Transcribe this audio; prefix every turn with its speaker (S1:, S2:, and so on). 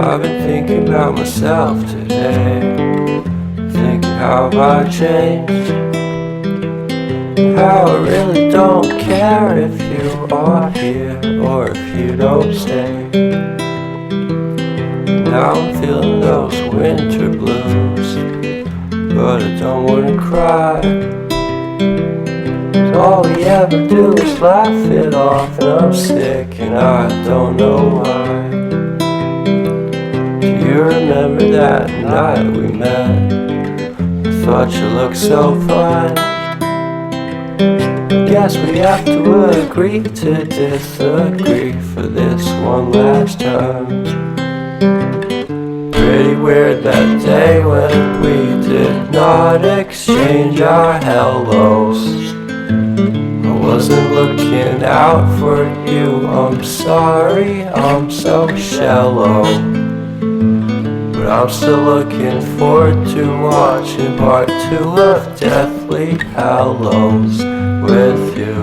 S1: I've been thinking about myself today, thinking how have I changed, how I really don't care if you are here or if you don't stay. Now I'm feeling those winter blues, but I don't wanna cry. All we ever do is laugh it off, and I'm sick and I don't know why. Do you remember that night we met? I thought you looked so fine. Guess we have to agree to disagree for this one last time. Pretty weird that day when we did not exchange our hellos. I wasn't looking out for you, I'm sorry, I'm so shallow. But I'm still looking forward to watching part 2 of Deathly Hallows with you.